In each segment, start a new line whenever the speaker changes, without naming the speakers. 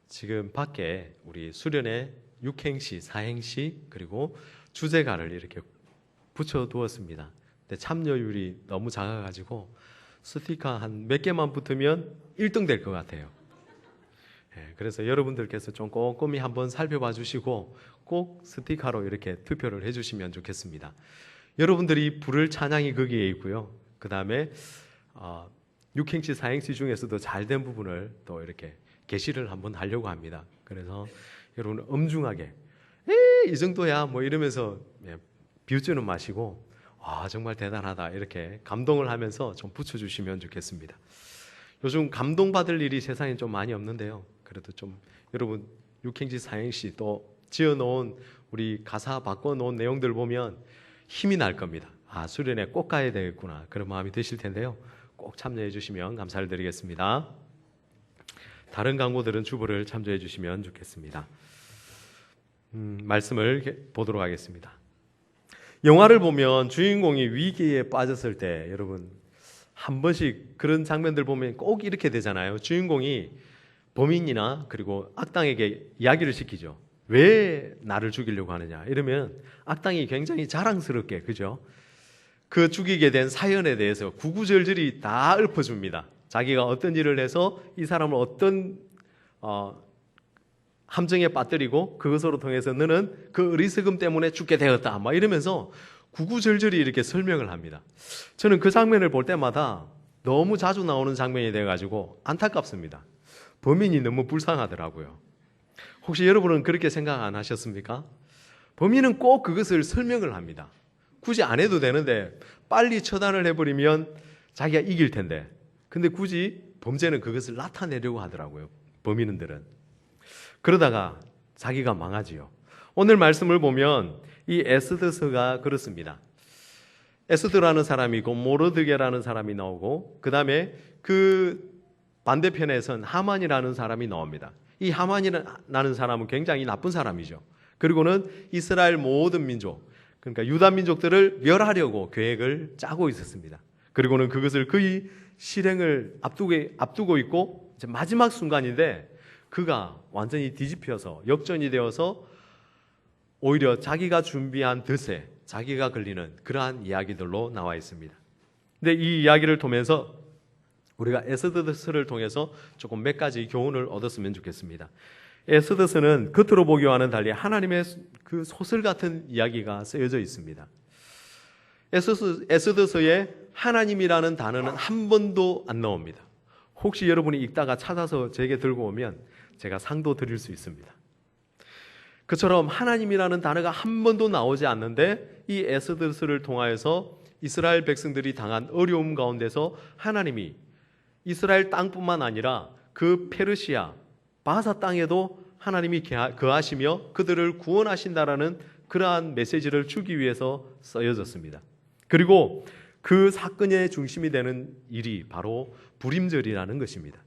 지금 밖에 우리 수련회 6행시, 4행시 그리고 주제가를 이렇게 붙여두었습니다. 근데 참여율이 너무 작아가지고 스티커 한 몇 개만 붙으면 1등 될 것 같아요. 그래서 여러분들께서 좀 꼼꼼히 한번 살펴봐 주시고 꼭 스티커로 이렇게 투표를 해주시면 좋겠습니다. 여러분들이 부를 찬양이 거기에 있고요. 그 다음에 6행시, 4행시 중에서도 잘된 부분을 또 이렇게 게시를 한번 하려고 합니다. 그래서 여러분 엄중하게 이 정도야 뭐 이러면서 비웃지는 마시고 정말 대단하다 이렇게 감동을 하면서 좀 붙여주시면 좋겠습니다. 요즘 감동받을 일이 세상에 좀 많이 없는데요. 그래도 좀 여러분 6행시, 4행시 또 지어놓은 우리 가사 바꿔놓은 내용들 보면 힘이 날 겁니다. 수련회 꼭 가야 되겠구나 그런 마음이 드실 텐데요. 꼭 참여해 주시면 감사를 드리겠습니다. 다른 강구들은 주보를 참조해 주시면 좋겠습니다. 말씀을 보도록 하겠습니다. 영화를 보면 주인공이 위기에 빠졌을 때 여러분 한 번씩 그런 장면들 보면 꼭 이렇게 되잖아요. 주인공이 범인이나 그리고 악당에게 이야기를 시키죠. 왜 나를 죽이려고 하느냐 이러면 악당이 굉장히 자랑스럽게 그죠? 그 죽이게 된 사연에 대해서 구구절절히 다 읊어줍니다. 자기가 어떤 일을 해서 이 사람을 어떤 함정에 빠뜨리고 그것으로 통해서 너는 그 어리석음 때문에 죽게 되었다 막 이러면서 구구절절히 이렇게 설명을 합니다. 저는 그 장면을 볼 때마다 너무 자주 나오는 장면이 돼가지고 안타깝습니다. 범인이 너무 불쌍하더라고요. 혹시 여러분은 그렇게 생각 안 하셨습니까? 범인은 꼭 그것을 설명을 합니다. 굳이 안 해도 되는데 빨리 처단을 해버리면 자기가 이길 텐데 근데 굳이 범죄는 그것을 나타내려고 하더라고요. 범인들은. 그러다가 자기가 망하지요. 오늘 말씀을 보면 이 에스더서가 그렇습니다. 에스더라는 사람이고 모르드게라는 사람이 나오고 그 다음에 그 반대편에선 하만이라는 사람이 나옵니다. 이 하만이라는 사람은 굉장히 나쁜 사람이죠. 그리고는 이스라엘 모든 민족 그러니까 유다 민족들을 멸하려고 계획을 짜고 있었습니다. 그리고는 그것을 거의 실행을 앞두고 있고 이제 마지막 순간인데 그가 완전히 뒤집혀서 역전이 되어서 오히려 자기가 준비한 덫에 자기가 걸리는 그러한 이야기들로 나와 있습니다. 근데 이 이야기를 통해서 우리가 에스더서를 통해서 조금 몇 가지 교훈을 얻었으면 좋겠습니다. 에스더서는 겉으로 보기와는 달리 하나님의 그 소설 같은 이야기가 쓰여져 있습니다. 에스더서에 하나님이라는 단어는 한 번도 안 나옵니다. 혹시 여러분이 읽다가 찾아서 제게 들고 오면 제가 상도 드릴 수 있습니다. 그처럼 하나님이라는 단어가 한 번도 나오지 않는데 이 에스더서를 통하여서 이스라엘 백성들이 당한 어려움 가운데서 하나님이 이스라엘 땅뿐만 아니라 그 페르시아 바사 땅에도 하나님이 거하시며 그들을 구원하신다라는 그러한 메시지를 주기 위해서 쓰여졌습니다. 그리고 그 사건의 중심이 되는 일이 바로 불임절이라는 것입니다.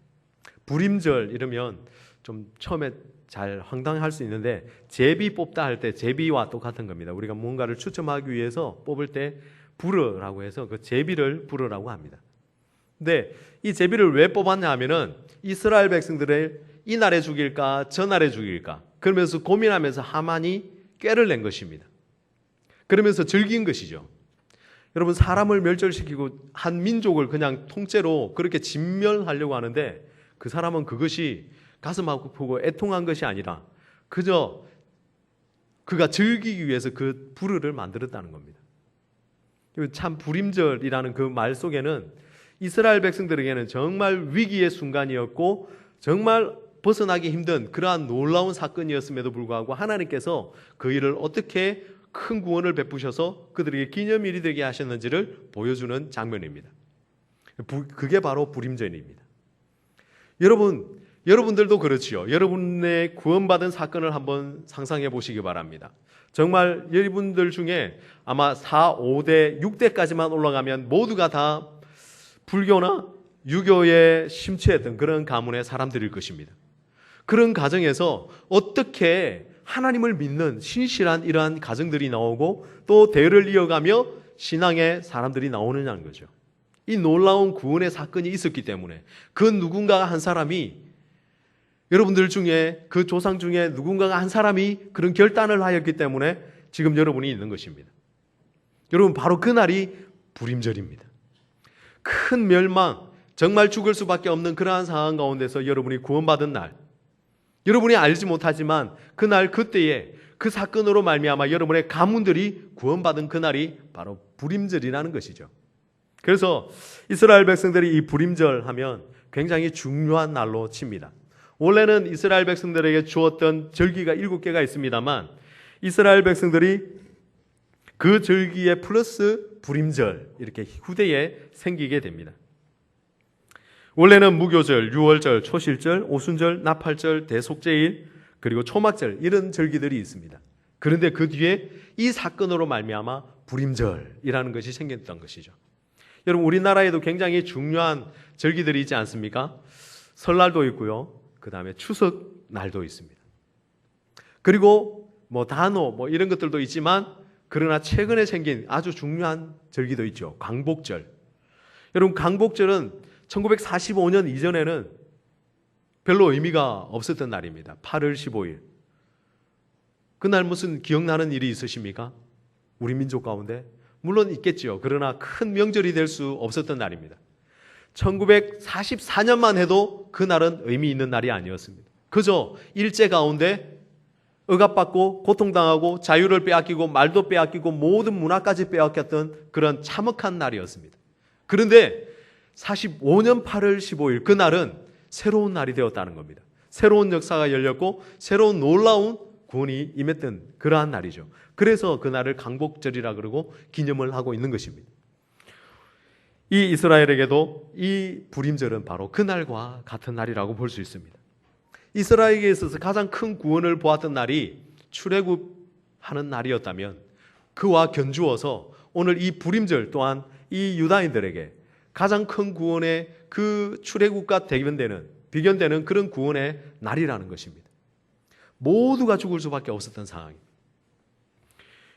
불임절 이러면 좀 처음에 잘 황당할 수 있는데 제비 뽑다 할 때 제비와 똑같은 겁니다. 우리가 뭔가를 추첨하기 위해서 뽑을 때 불어라고 해서 그 제비를 불어라고 합니다. 근데 이 제비를 왜 뽑았냐 하면은 이스라엘 백성들을 이 날에 죽일까 저 날에 죽일까 그러면서 고민하면서 하만이 꾀를 낸 것입니다. 그러면서 즐긴 것이죠. 여러분 사람을 멸절시키고 한 민족을 그냥 통째로 그렇게 진멸하려고 하는데 그 사람은 그것이 가슴 아프고 애통한 것이 아니라 그저 그가 즐기기 위해서 그 불의를 만들었다는 겁니다. 참 불임절이라는 그 말 속에는 이스라엘 백성들에게는 정말 위기의 순간이었고 정말 벗어나기 힘든 그러한 놀라운 사건이었음에도 불구하고 하나님께서 그 일을 어떻게 큰 구원을 베푸셔서 그들에게 기념일이 되게 하셨는지를 보여주는 장면입니다. 그게 바로 불임절입니다. 여러분들도 그렇지요. 여러분의 구원받은 사건을 한번 상상해 보시기 바랍니다. 정말 여러분들 중에 아마 4, 5대, 6대까지만 올라가면 모두가 다 불교나 유교에 심취했던 그런 가문의 사람들일 것입니다. 그런 가정에서 어떻게 하나님을 믿는 신실한 이러한 가정들이 나오고 또 대를 이어가며 신앙의 사람들이 나오느냐는 거죠. 이 놀라운 구원의 사건이 있었기 때문에 그 누군가 한 사람이 여러분들 중에 그 조상 중에 누군가가 한 사람이 그런 결단을 하였기 때문에 지금 여러분이 있는 것입니다. 여러분, 바로 그날이 불임절입니다. 큰 멸망, 정말 죽을 수밖에 없는 그러한 상황 가운데서 여러분이 구원받은 날, 여러분이 알지 못하지만 그날 그때에 그 사건으로 말미암아 여러분의 가문들이 구원받은 그날이 바로 불임절이라는 것이죠. 그래서 이스라엘 백성들이 이 불임절 하면 굉장히 중요한 날로 칩니다. 원래는 이스라엘 백성들에게 주었던 절기가 7개가 있습니다만 이스라엘 백성들이 그 절기에 플러스 불임절 이렇게 후대에 생기게 됩니다. 원래는 무교절, 유월절, 초실절, 오순절, 나팔절, 대속제일 그리고 초막절 이런 절기들이 있습니다. 그런데 그 뒤에 이 사건으로 말미암아 불임절이라는 것이 생겼던 것이죠. 여러분, 우리나라에도 굉장히 중요한 절기들이 있지 않습니까? 설날도 있고요. 그 다음에 추석날도 있습니다. 그리고 단오 이런 것들도 있지만 그러나 최근에 생긴 아주 중요한 절기도 있죠. 광복절. 여러분, 광복절은 1945년 이전에는 별로 의미가 없었던 날입니다. 8월 15일. 그날 무슨 기억나는 일이 있으십니까? 우리 민족 가운데? 물론 있겠죠. 그러나 큰 명절이 될 수 없었던 날입니다. 1944년만 해도 그날은 의미 있는 날이 아니었습니다. 그저 일제 가운데 억압받고 고통당하고 자유를 빼앗기고 말도 빼앗기고 모든 문화까지 빼앗겼던 그런 참혹한 날이었습니다. 그런데 45년 8월 15일 그날은 새로운 날이 되었다는 겁니다. 새로운 역사가 열렸고 새로운 놀라운 구원이 임했던 그러한 날이죠. 그래서 그날을 광복절이라 그러고 기념을 하고 있는 것입니다. 이 이스라엘에게도 이 불임절은 바로 그날과 같은 날이라고 볼 수 있습니다. 이스라엘에게 있어서 가장 큰 구원을 보았던 날이 출애굽하는 날이었다면 그와 견주어서 오늘 이 불임절 또한 이 유다인들에게 가장 큰 구원의 그 출애굽과 비견되는 그런 구원의 날이라는 것입니다. 모두가 죽을 수밖에 없었던 상황입니다.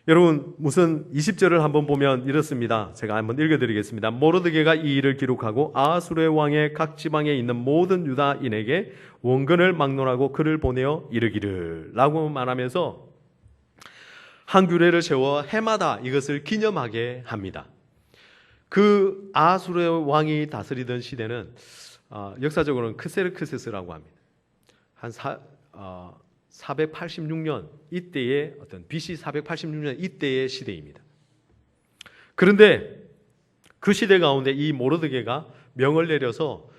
여러분, 무슨 20절을 한번 보면 이렇습니다. 제가 한번 읽어드리겠습니다. 모르드게가 이 일을 기록하고 아하수르의 왕의 각 지방에 있는 모든 유다인에게 원근을 막론하고 글을 보내어 이르기를 라고 말하면서 한 규례를 세워 해마다 이것을 기념하게 합니다. 그 아하수르의 왕이 다스리던 시대는 역사적으로는 크세르크세스라고 합니다. 한 486년 이때의 어떤 BC 486년 이때의 시대입니다. 그런데 그 시대 가운데 이 모르드게가 명을 내려서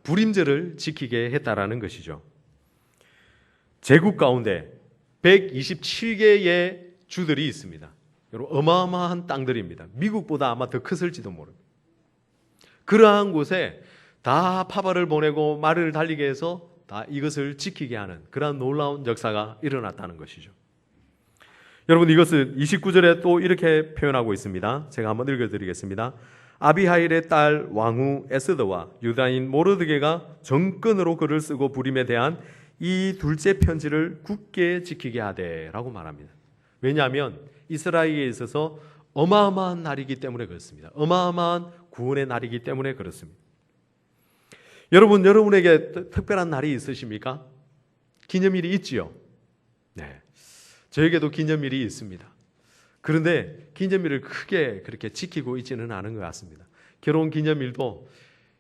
불임절을 지키게 했다라는 것이죠. 제국 가운데 127개의 주들이 있습니다. 여러분, 어마어마한 땅들입니다. 미국보다 아마 더 컸을지도 모릅니다. 그러한 곳에 다 파벌을 보내고 말을 달리게 해서 다 이것을 지키게 하는 그러한 놀라운 역사가 일어났다는 것이죠. 여러분, 이것을 29절에 또 이렇게 표현하고 있습니다. 제가 한번 읽어드리겠습니다. 아비하일의 딸 왕후 에스더와 유다인 모르드게가 정권으로 글을 쓰고 불임에 대한 이 둘째 편지를 굳게 지키게 하되 라고 말합니다. 왜냐하면 이스라엘에 있어서 어마어마한 날이기 때문에 그렇습니다. 어마어마한 구원의 날이기 때문에 그렇습니다. 여러분, 여러분에게 특별한 날이 있으십니까? 기념일이 있지요? 네. 저에게도 기념일이 있습니다. 그런데 기념일을 크게 그렇게 지키고 있지는 않은 것 같습니다. 결혼 기념일도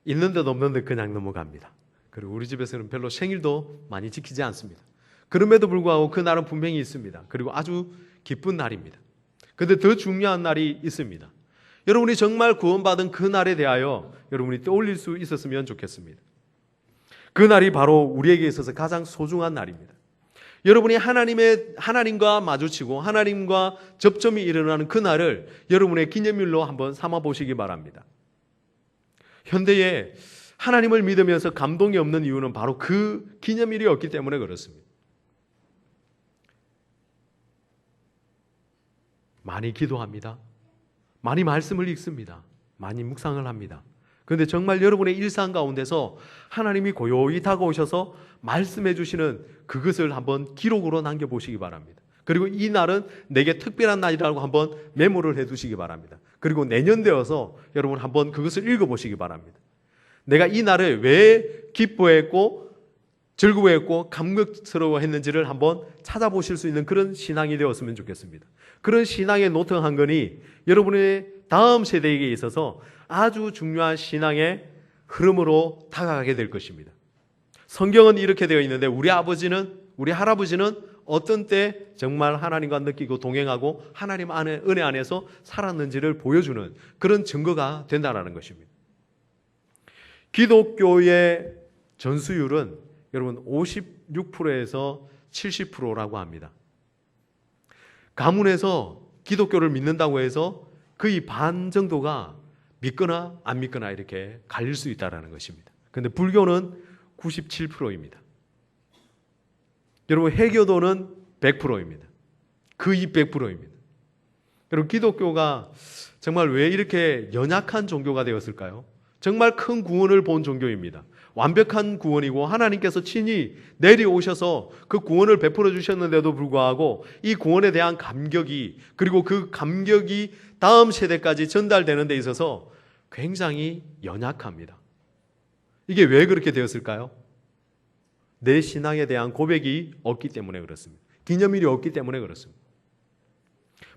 있는 듯 없는 듯 그냥 넘어갑니다. 그리고 우리 집에서는 별로 생일도 많이 지키지 않습니다. 그럼에도 불구하고 그 날은 분명히 있습니다. 그리고 아주 기쁜 날입니다. 그런데 더 중요한 날이 있습니다. 여러분이 정말 구원받은 그 날에 대하여 여러분이 떠올릴 수 있었으면 좋겠습니다. 그 날이 바로 우리에게 있어서 가장 소중한 날입니다. 여러분이 하나님과 마주치고 하나님과 접점이 일어나는 그 날을 여러분의 기념일로 한번 삼아 보시기 바랍니다. 현대에 하나님을 믿으면서 감동이 없는 이유는 바로 그 기념일이 없기 때문에 그렇습니다. 많이 기도합니다. 많이 말씀을 읽습니다. 많이 묵상을 합니다. 그런데 정말 여러분의 일상 가운데서 하나님이 고요히 다가오셔서 말씀해 주시는 그것을 한번 기록으로 남겨보시기 바랍니다. 그리고 이 날은 내게 특별한 날이라고 한번 메모를 해두시기 바랍니다. 그리고 내년 되어서 여러분 한번 그것을 읽어보시기 바랍니다. 내가 이 날을 왜 기뻐했고 즐거워했고 감격스러워했는지를 한번 찾아보실 수 있는 그런 신앙이 되었으면 좋겠습니다. 그런 신앙의 노트 한 건이 여러분의 다음 세대에게 있어서 아주 중요한 신앙의 흐름으로 다가가게 될 것입니다. 성경은 이렇게 되어 있는데 우리 아버지는, 우리 할아버지는 어떤 때 정말 하나님과 느끼고 동행하고 하나님 안에, 은혜 안에서 살았는지를 보여주는 그런 증거가 된다는 것입니다. 기독교의 전수율은 여러분 56%에서 70%라고 합니다. 가문에서 기독교를 믿는다고 해서 거의 반 정도가 믿거나 안 믿거나 이렇게 갈릴 수 있다는 것입니다. 그런데 불교는 97%입니다. 여러분 해교도는 100%입니다. 거의 100%입니다. 여러분 기독교가 정말 왜 이렇게 연약한 종교가 되었을까요? 정말 큰 구원을 본 종교입니다. 완벽한 구원이고 하나님께서 친히 내려오셔서 그 구원을 베풀어 주셨는데도 불구하고 이 구원에 대한 감격이, 그리고 그 감격이 다음 세대까지 전달되는 데 있어서 굉장히 연약합니다. 이게 왜 그렇게 되었을까요? 내 신앙에 대한 고백이 없기 때문에 그렇습니다. 기념일이 없기 때문에 그렇습니다.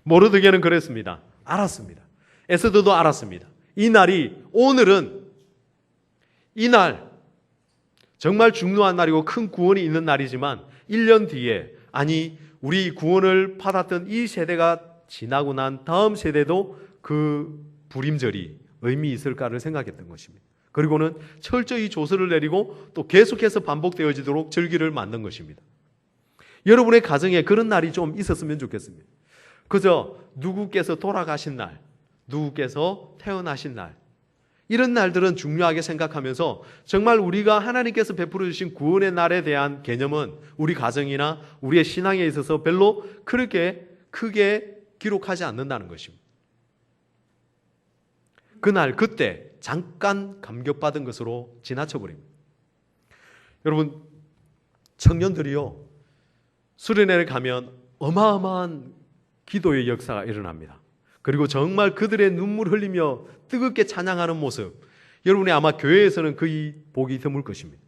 모르드게는 그랬습니다. 알았습니다. 에스더도 알았습니다. 이 날이, 오늘은 이 날 정말 중요한 날이고 큰 구원이 있는 날이지만 1년 뒤에, 아니 우리 구원을 받았던 이 세대가 지나고 난 다음 세대도 그 불임절이 의미 있을까를 생각했던 것입니다. 그리고는 철저히 조서를 내리고 또 계속해서 반복되어지도록 절기를 만든 것입니다. 여러분의 가정에 그런 날이 좀 있었으면 좋겠습니다. 그저 누구께서 돌아가신 날, 누구께서 태어나신 날, 이런 날들은 중요하게 생각하면서 정말 우리가 하나님께서 베풀어 주신 구원의 날에 대한 개념은 우리 가정이나 우리의 신앙에 있어서 별로 그렇게 크게 기록하지 않는다는 것입니다. 그날 그때 잠깐 감격받은 것으로 지나쳐버립니다. 여러분 청년들이요, 수련회를 가면 어마어마한 기도의 역사가 일어납니다. 그리고 정말 그들의 눈물 흘리며 뜨겁게 찬양하는 모습, 여러분이 아마 교회에서는 거의 보기 드물 것입니다.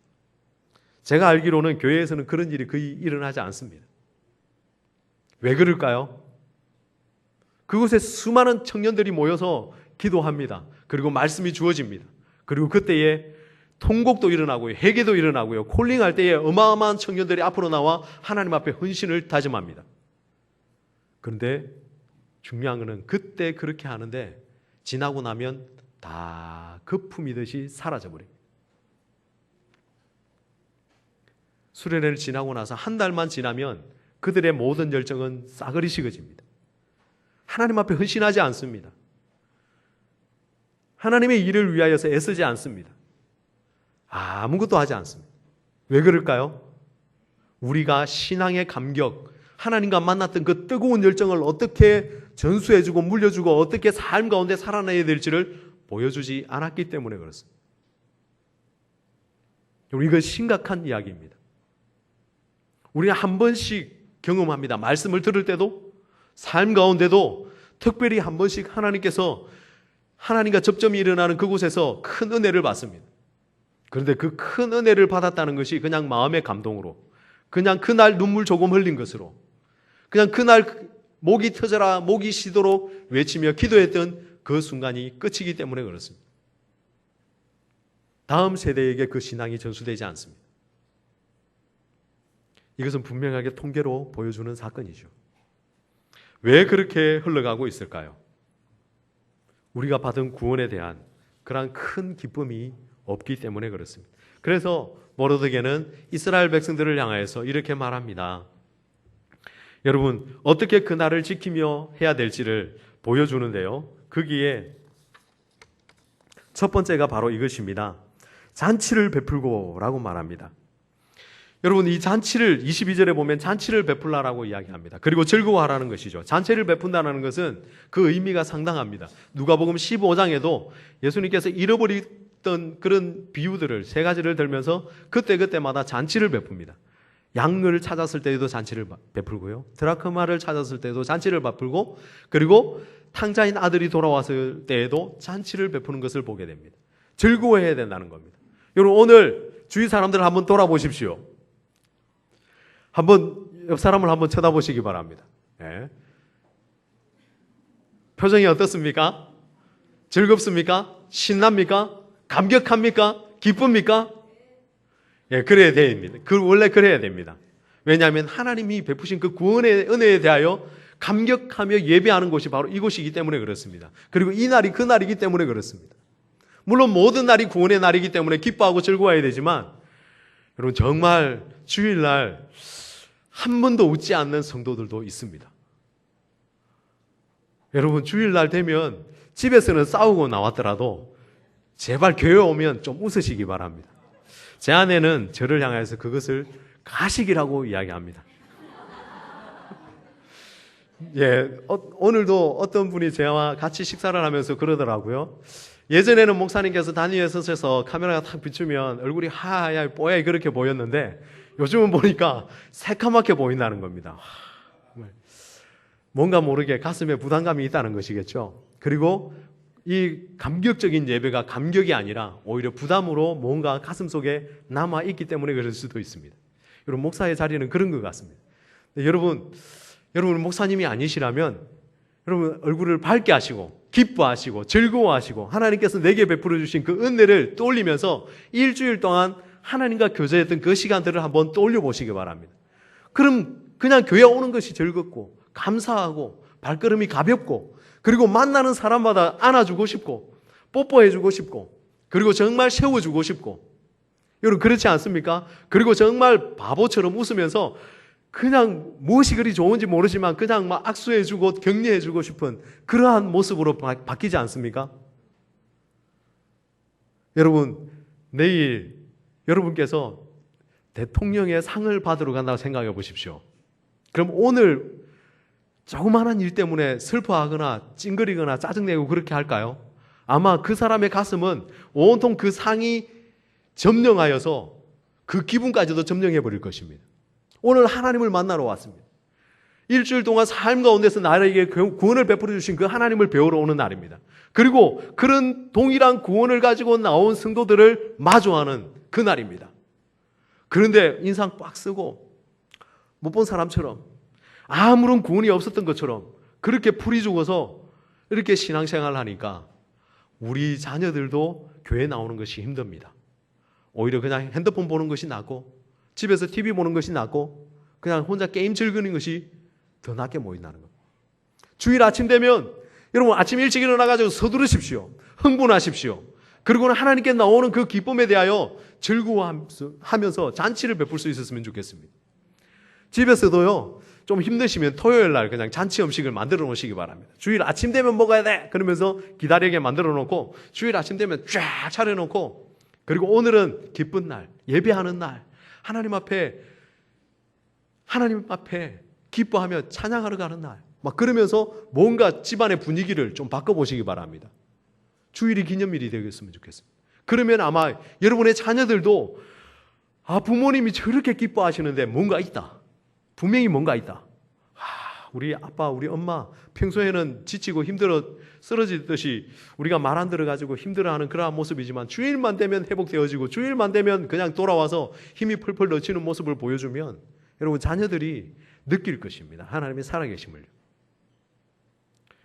제가 알기로는 교회에서는 그런 일이 거의 일어나지 않습니다. 왜 그럴까요? 그곳에 수많은 청년들이 모여서 기도합니다. 그리고 말씀이 주어집니다. 그리고 그때에 통곡도 일어나고요, 회개도 일어나고요, 콜링할 때에 어마어마한 청년들이 앞으로 나와 하나님 앞에 헌신을 다짐합니다. 그런데 중요한 것은 그때 그렇게 하는데 지나고 나면 다 거품이듯이 사라져버립니다. 수련회를 지나고 나서 한 달만 지나면 그들의 모든 열정은 싸그리 식어집니다. 하나님 앞에 헌신하지 않습니다. 하나님의 일을 위하여서 애쓰지 않습니다. 아무것도 하지 않습니다. 왜 그럴까요? 우리가 신앙의 감격, 하나님과 만났던 그 뜨거운 열정을 어떻게 전수해주고 물려주고 어떻게 삶 가운데 살아내야 될지를 보여주지 않았기 때문에 그렇습니다. 이건 심각한 이야기입니다. 우리는 한 번씩 경험합니다. 말씀을 들을 때도, 삶 가운데도 특별히 한 번씩 하나님께서, 하나님과 접점이 일어나는 그곳에서 큰 은혜를 받습니다. 그런데 그 큰 은혜를 받았다는 것이 그냥 마음의 감동으로, 그냥 그날 눈물 조금 흘린 것으로, 그냥 그날 목이 터져라, 목이 쉬도록 외치며 기도했던 그 순간이 끝이기 때문에 그렇습니다. 다음 세대에게 그 신앙이 전수되지 않습니다. 이것은 분명하게 통계로 보여주는 사건이죠. 왜 그렇게 흘러가고 있을까요? 우리가 받은 구원에 대한 그러한 큰 기쁨이 없기 때문에 그렇습니다. 그래서 모르드게는 이스라엘 백성들을 향하여서 이렇게 말합니다. 여러분, 어떻게 그 날을 지키며 해야 될지를 보여주는데요, 거기에 첫 번째가 바로 이것입니다. 잔치를 베풀고 라고 말합니다. 여러분, 이 잔치를 22절에 보면 잔치를 베풀라라고 이야기합니다. 그리고 즐거워하라는 것이죠. 잔치를 베푼다는 것은 그 의미가 상당합니다. 누가복음 15장에도 예수님께서 잃어버렸던 그런 비유들을 세 가지를 들면서 그때그때마다 잔치를 베풉니다. 양을 찾았을 때에도 잔치를 베풀고요, 드라크마를 찾았을 때도 잔치를 베풀고, 그리고 탕자인 아들이 돌아왔을 때에도 잔치를 베푸는 것을 보게 됩니다. 즐거워해야 된다는 겁니다. 여러분, 오늘 주위 사람들을 한번 돌아보십시오. 한번 옆 사람을 한번 쳐다보시기 바랍니다. 예. 표정이 어떻습니까? 즐겁습니까? 신납니까? 감격합니까? 기쁩니까? 예, 그래야 됩니다. 원래 그래야 됩니다. 왜냐하면 하나님이 베푸신 그 구원의 은혜에 대하여 감격하며 예배하는 곳이 바로 이곳이기 때문에 그렇습니다. 그리고 이 날이 그 날이기 때문에 그렇습니다. 물론 모든 날이 구원의 날이기 때문에 기뻐하고 즐거워야 되지만 여러분 정말 주일날 한 번도 웃지 않는 성도들도 있습니다. 여러분 주일날 되면 집에서는 싸우고 나왔더라도 제발 교회 오면 좀 웃으시기 바랍니다. 제 아내는 저를 향해서 그것을 가식이라고 이야기합니다. 예, 오늘도 어떤 분이 저와 같이 식사를 하면서 그러더라고요. 예전에는 목사님께서 단위에 서셔서 카메라가 탁 비추면 얼굴이 하얗게 뽀얗게 그렇게 보였는데 요즘은 보니까 새카맣게 보인다는 겁니다. 뭔가 모르게 가슴에 부담감이 있다는 것이겠죠. 그리고 이 감격적인 예배가 감격이 아니라 오히려 부담으로 뭔가 가슴속에 남아있기 때문에 그럴 수도 있습니다. 여러분 목사의 자리는 그런 것 같습니다. 여러분 목사님이 아니시라면 여러분 얼굴을 밝게 하시고 기뻐하시고 즐거워하시고 하나님께서 내게 베풀어 주신 그 은혜를 떠올리면서 일주일 동안 하나님과 교제했던 그 시간들을 한번 떠올려 보시기 바랍니다. 그럼 그냥 교회 오는 것이 즐겁고 감사하고 발걸음이 가볍고 그리고 만나는 사람마다 안아주고 싶고 뽀뽀해주고 싶고 그리고 정말 세워주고 싶고 여러분 그렇지 않습니까? 그리고 정말 바보처럼 웃으면서 그냥 무엇이 그리 좋은지 모르지만 그냥 막 악수해주고 격려해주고 싶은 그러한 모습으로 바뀌지 않습니까? 여러분 내일 여러분께서 대통령의 상을 받으러 간다고 생각해 보십시오. 그럼 오늘 조그마한 일 때문에 슬퍼하거나 찡그리거나 짜증내고 그렇게 할까요? 아마 그 사람의 가슴은 온통 그 상이 점령하여서 그 기분까지도 점령해 버릴 것입니다. 오늘 하나님을 만나러 왔습니다. 일주일 동안 삶 가운데서 나에게 구원을 베풀어 주신 그 하나님을 배우러 오는 날입니다. 그리고 그런 동일한 구원을 가지고 나온 성도들을 마주하는 그 날입니다. 그런데 인상 빡 쓰고 못 본 사람처럼 아무런 구원이 없었던 것처럼 그렇게 풀이 죽어서 이렇게 신앙생활을 하니까 우리 자녀들도 교회 나오는 것이 힘듭니다. 오히려 그냥 핸드폰 보는 것이 낫고 집에서 TV 보는 것이 낫고 그냥 혼자 게임 즐기는 것이 더 낫게 보인다는 겁니다. 주일 아침 되면 여러분 아침 일찍 일어나가지고 서두르십시오. 흥분하십시오. 그리고는 하나님께 나오는 그 기쁨에 대하여 즐거워하면서 잔치를 베풀 수 있었으면 좋겠습니다. 집에서도요 좀 힘드시면 토요일 날 그냥 잔치 음식을 만들어 놓으시기 바랍니다. 주일 아침 되면 먹어야 돼 그러면서 기다리게 만들어 놓고 주일 아침 되면 쫙 차려놓고 그리고 오늘은 기쁜 날 예배하는 날 하나님 앞에 기뻐하며 찬양하러 가는 날 막 그러면서 뭔가 집안의 분위기를 좀 바꿔보시기 바랍니다. 주일이 기념일이 되겠으면 좋겠습니다. 그러면 아마 여러분의 자녀들도 부모님이 저렇게 기뻐하시는데 뭔가 있다. 분명히 뭔가 있다. 우리 아빠, 우리 엄마 평소에는 지치고 힘들어 쓰러지듯이 우리가 말 안 들어가지고 힘들어하는 그러한 모습이지만 주일만 되면 회복되어지고 주일만 되면 그냥 돌아와서 힘이 펄펄 넘치는 모습을 보여주면 여러분 자녀들이 느낄 것입니다. 하나님의 살아계심을.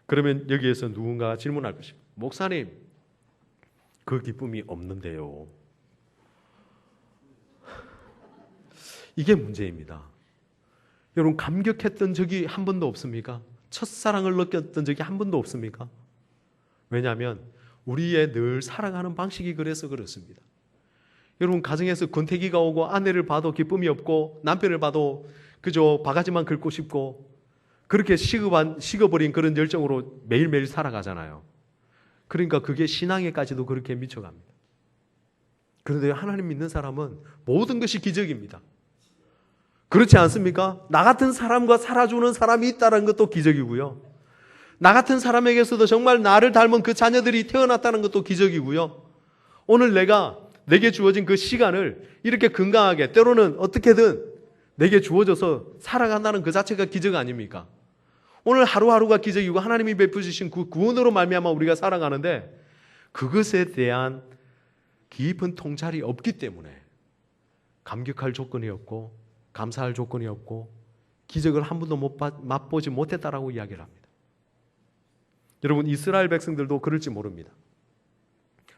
그러면 여기에서 누군가가 질문할 것입니다. 목사님, 그 기쁨이 없는데요. 이게 문제입니다. 여러분 감격했던 적이 한 번도 없습니까? 첫사랑을 느꼈던 적이 한 번도 없습니까? 왜냐하면 우리의 늘 살아가는 방식이 그래서 그렇습니다. 여러분 가정에서 권태기가 오고 아내를 봐도 기쁨이 없고 남편을 봐도 그저 바가지만 긁고 싶고 그렇게 식어버린 그런 열정으로 매일매일 살아가잖아요. 그러니까 그게 신앙에까지도 그렇게 미쳐갑니다. 그런데 하나님 믿는 사람은 모든 것이 기적입니다. 그렇지 않습니까? 나 같은 사람과 살아주는 사람이 있다는 것도 기적이고요. 나 같은 사람에게서도 정말 나를 닮은 그 자녀들이 태어났다는 것도 기적이고요. 오늘 내게 주어진 그 시간을 이렇게 건강하게 때로는 어떻게든 내게 주어져서 살아간다는 그 자체가 기적 아닙니까? 오늘 하루하루가 기적이고 하나님이 베푸시신 그 구원으로 말미암아 우리가 살아가는데 그것에 대한 깊은 통찰이 없기 때문에 감격할 조건이 없고 감사할 조건이 없고 기적을 한 번도 맛보지 못했다라고 이야기를 합니다. 여러분, 이스라엘 백성들도 그럴지 모릅니다.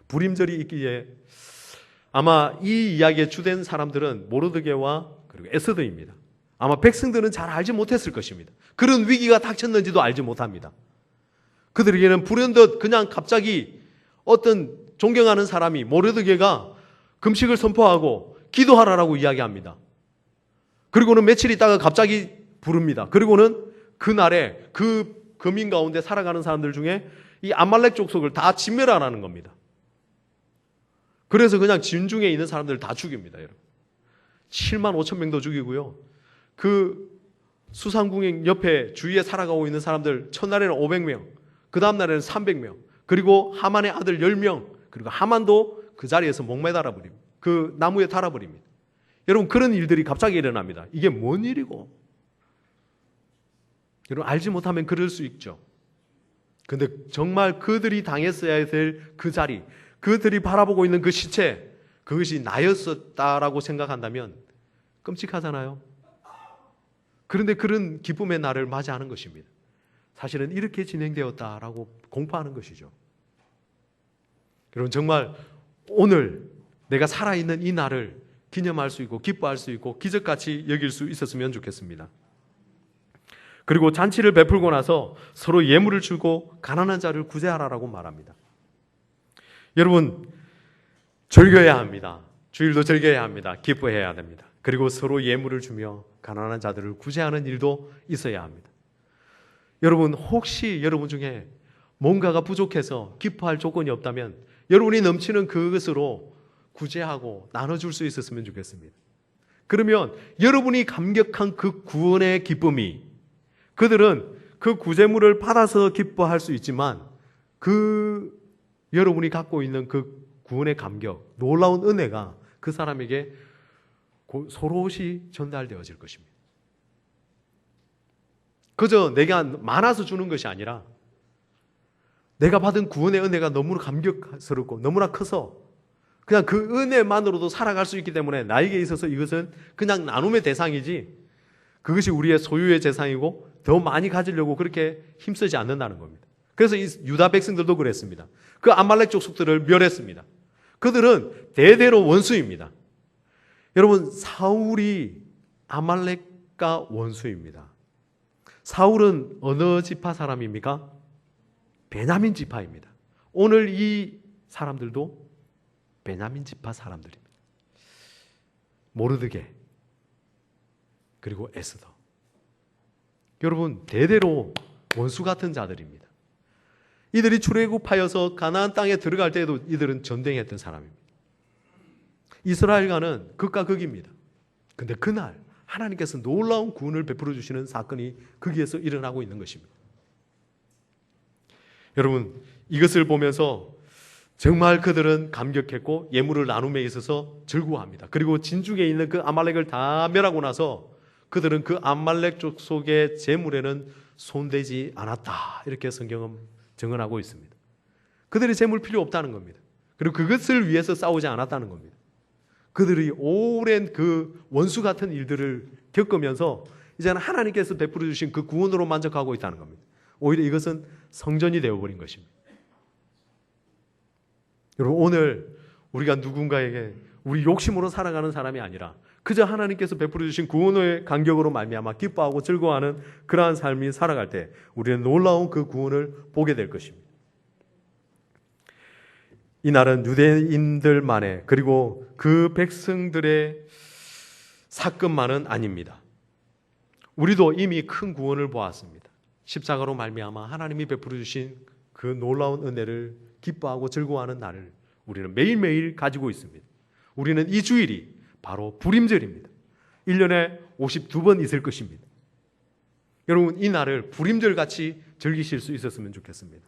불임절이 있기에 아마 이 이야기에 주된 사람들은 모르드게와 그리고 에스더입니다. 아마 백성들은 잘 알지 못했을 것입니다. 그런 위기가 닥쳤는지도 알지 못합니다. 그들에게는 불현듯 그냥 갑자기 어떤 존경하는 사람이 모르드게가 금식을 선포하고 기도하라라고 이야기합니다. 그리고는 며칠 있다가 갑자기 부릅니다. 그리고는 그날에 그 거민 가운데 살아가는 사람들 중에 이 아말렉 족속을 다 진멸하라는 겁니다. 그래서 그냥 진중에 있는 사람들을 다 죽입니다. 여러분. 7만 5천 명도 죽이고요. 그 수상궁행 옆에 주위에 살아가고 있는 사람들 첫날에는 500명, 그 다음 날에는 300명, 그리고 하만의 아들 10명, 그리고 하만도 그 자리에서 목매달아 버립니다. 그 나무에 달아버립니다. 여러분, 그런 일들이 갑자기 일어납니다. 이게 뭔 일이고? 여러분, 알지 못하면 그럴 수 있죠. 근데 정말 그들이 당했어야 될 그 자리, 그들이 바라보고 있는 그 시체, 그것이 나였었다라고 생각한다면 끔찍하잖아요. 그런데 그런 기쁨의 날을 맞이하는 것입니다. 사실은 이렇게 진행되었다라고 공포하는 것이죠. 여러분, 정말 오늘 내가 살아있는 이 날을 기념할 수 있고 기뻐할 수 있고 기적같이 여길 수 있었으면 좋겠습니다. 그리고 잔치를 베풀고 나서 서로 예물을 주고 가난한 자를 구제하라라고 말합니다. 여러분, 즐겨야 합니다. 주일도 즐겨야 합니다. 기뻐해야 됩니다. 그리고 서로 예물을 주며 가난한 자들을 구제하는 일도 있어야 합니다. 여러분, 혹시 여러분 중에 뭔가가 부족해서 기뻐할 조건이 없다면 여러분이 넘치는 그것으로 구제하고 나눠줄 수 있었으면 좋겠습니다. 그러면 여러분이 감격한 그 구원의 기쁨이, 그들은 그 구제물을 받아서 기뻐할 수 있지만 그 여러분이 갖고 있는 그 구원의 감격, 놀라운 은혜가 그 사람에게 소로시 전달되어질 것입니다. 그저 내가 많아서 주는 것이 아니라 내가 받은 구원의 은혜가 너무나 감격스럽고 너무나 커서 그냥 그 은혜만으로도 살아갈 수 있기 때문에 나에게 있어서 이것은 그냥 나눔의 대상이지 그것이 우리의 소유의 재산이고 더 많이 가지려고 그렇게 힘쓰지 않는다는 겁니다. 그래서 이 유다 백성들도 그랬습니다. 그 아말렉 족속들을 멸했습니다. 그들은 대대로 원수입니다. 여러분, 사울이 아말렉과 원수입니다. 사울은 어느 지파 사람입니까? 베냐민 지파입니다. 오늘 이 사람들도 베냐민 지파 사람들입니다. 모르드게 그리고 에스더. 여러분, 대대로 원수 같은 자들입니다. 이들이 출애굽하여서 가나안 땅에 들어갈 때에도 이들은 전쟁했던 사람입니다. 이스라엘과는 극과 극입니다. 근데 그날 하나님께서 놀라운 구원을 베풀어 주시는 사건이 거기에서 일어나고 있는 것입니다. 여러분, 이것을 보면서 정말 그들은 감격했고 예물을 나눔에 있어서 즐거워합니다. 그리고 진중에 있는 그 아말렉을 다 멸하고 나서 그들은 그 아말렉 족속의 재물에는 손대지 않았다. 이렇게 성경은 증언하고 있습니다. 그들의 재물 필요 없다는 겁니다. 그리고 그것을 위해서 싸우지 않았다는 겁니다. 그들이 오랜 그 원수 같은 일들을 겪으면서 이제는 하나님께서 베풀어 주신 그 구원으로 만족하고 있다는 겁니다. 오히려 이것은 성전이 되어버린 것입니다. 여러분, 오늘 우리가 누군가에게 우리 욕심으로 살아가는 사람이 아니라 그저 하나님께서 베풀어 주신 구원의 간격으로 말미암아 기뻐하고 즐거워하는 그러한 삶이 살아갈 때 우리는 놀라운 그 구원을 보게 될 것입니다. 이 날은 유대인들만의 그리고 그 백성들의 사건만은 아닙니다. 우리도 이미 큰 구원을 보았습니다. 십자가로 말미암아 하나님이 베풀어 주신 그 놀라운 은혜를 기뻐하고 즐거워하는 날을 우리는 매일매일 가지고 있습니다. 우리는 이 주일이 바로 불임절입니다. 1년에 52번 있을 것입니다. 여러분, 이 날을 불임절같이 즐기실 수 있었으면 좋겠습니다.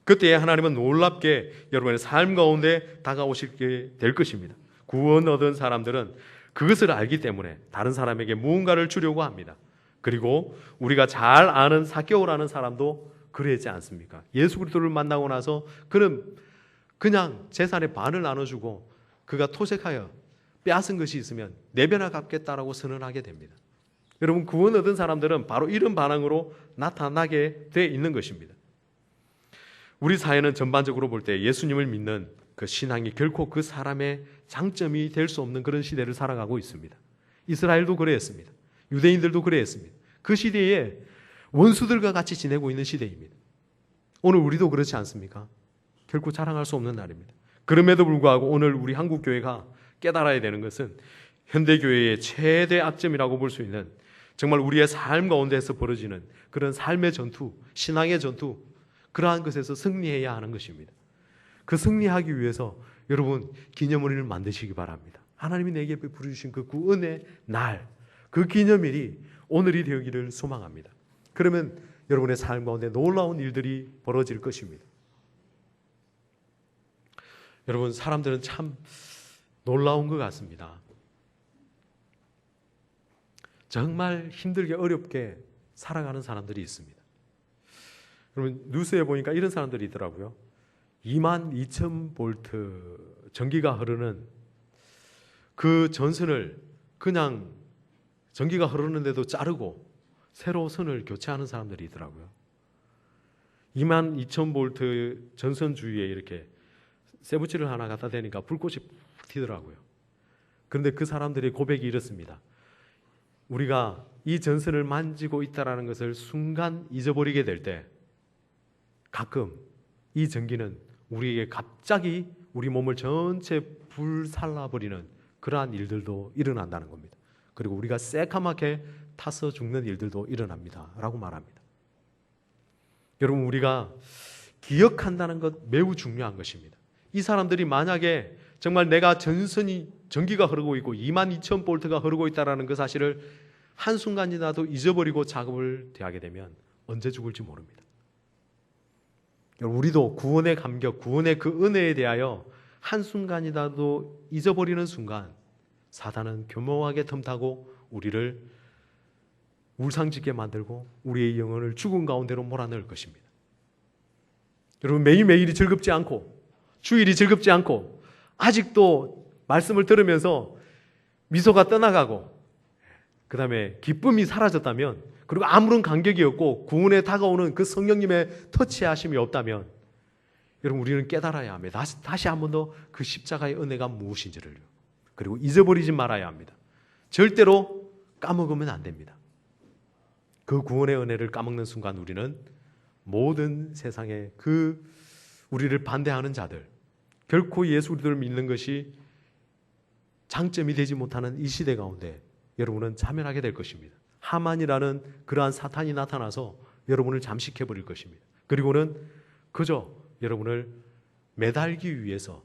그때 하나님은 놀랍게 여러분의 삶 가운데 다가오시게 될 것입니다. 구원 얻은 사람들은 그것을 알기 때문에 다른 사람에게 무언가를 주려고 합니다. 그리고 우리가 잘 아는 삭개오라는 사람도 그러지 않습니까? 예수 그리스도를 만나고 나서 그는 그냥 재산의 반을 나눠주고 그가 토색하여 빼앗은 것이 있으면 네 배나 갚겠다라고 선언하게 됩니다. 여러분, 구원 얻은 사람들은 바로 이런 반응으로 나타나게 돼 있는 것입니다. 우리 사회는 전반적으로 볼 때 예수님을 믿는 그 신앙이 결코 그 사람의 장점이 될 수 없는 그런 시대를 살아가고 있습니다. 이스라엘도 그랬습니다. 유대인들도 그랬습니다. 그 시대에 원수들과 같이 지내고 있는 시대입니다. 오늘 우리도 그렇지 않습니까? 결코 자랑할 수 없는 날입니다. 그럼에도 불구하고 오늘 우리 한국교회가 깨달아야 되는 것은 현대교회의 최대 악점이라고 볼 수 있는, 정말 우리의 삶 가운데서 벌어지는 그런 삶의 전투, 신앙의 전투, 그러한 것에서 승리해야 하는 것입니다. 그 승리하기 위해서 여러분 기념일을 만드시기 바랍니다. 하나님이 내게 베풀어 주신 그 구원의 날, 그 기념일이 오늘이 되기를 소망합니다. 그러면 여러분의 삶 가운데 놀라운 일들이 벌어질 것입니다. 여러분, 사람들은 참 놀라운 것 같습니다. 정말 힘들게 어렵게 살아가는 사람들이 있습니다. 여러분, 뉴스에 보니까 이런 사람들이 있더라고요. 22,000V 전기가 흐르는 그 전선을 그냥 전기가 흐르는데도 자르고 새로 선을 교체하는 사람들이 있더라고요. 22,000V 전선 주위에 이렇게 쇠붙이를 하나 갖다 대니까 불꽃이 푹 튀더라고요. 그런데 그 사람들의 고백이 이렇습니다. 우리가 이 전선을 만지고 있다는 것을 순간 잊어버리게 될 때 가끔 이 전기는 우리에게 갑자기 우리 몸을 전체 불살라버리는 그러한 일들도 일어난다는 겁니다. 그리고 우리가 새카맣게 타서 죽는 일들도 일어납니다 라고 말합니다. 여러분, 우리가 기억한다는 것 매우 중요한 것입니다. 이 사람들이 만약에 정말 내가 전기가 흐르고 있고 22,000V가 흐르고 있다는 그 사실을 한순간이라도 잊어버리고 작업을 대하게 되면 언제 죽을지 모릅니다. 우리도 구원의 감격, 구원의 그 은혜에 대하여 한순간이라도 잊어버리는 순간 사단은 교묘하게 틈타고 우리를 울상짓게 만들고 우리의 영혼을 죽음 가운데로 몰아넣을 것입니다. 여러분, 매일매일이 즐겁지 않고 주일이 즐겁지 않고 아직도 말씀을 들으면서 미소가 떠나가고 그 다음에 기쁨이 사라졌다면, 그리고 아무런 간격이 없고 구원에 다가오는 그 성령님의 터치하심이 없다면 여러분, 우리는 깨달아야 합니다. 다시 한 번 더 그 십자가의 은혜가 무엇인지를, 그리고 잊어버리지 말아야 합니다. 절대로 까먹으면 안 됩니다. 그 구원의 은혜를 까먹는 순간 우리는 모든 세상의 그 우리를 반대하는 자들, 결코 예수 그리스도를 믿는 것이 장점이 되지 못하는 이 시대 가운데 여러분은 자멸하게 될 것입니다. 하만이라는 그러한 사탄이 나타나서 여러분을 잠식해버릴 것입니다. 그리고는 그저 여러분을 매달기 위해서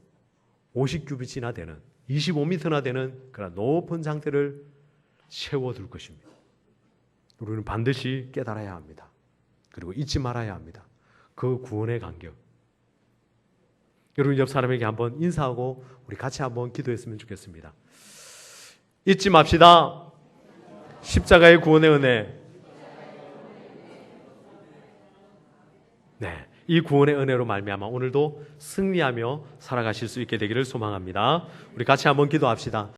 50규빗이나 되는 25m나 되는 그런 높은 장대를 세워둘 것입니다. 우리는 반드시 깨달아야 합니다. 그리고 잊지 말아야 합니다. 그 구원의 간격. 여러분, 옆 사람에게 한번 인사하고 우리 같이 한번 기도했으면 좋겠습니다. 잊지 맙시다. 십자가의 구원의 은혜. 네, 이 구원의 은혜로 말미암아 오늘도 승리하며 살아가실 수 있게 되기를 소망합니다. 우리 같이 한번 기도합시다.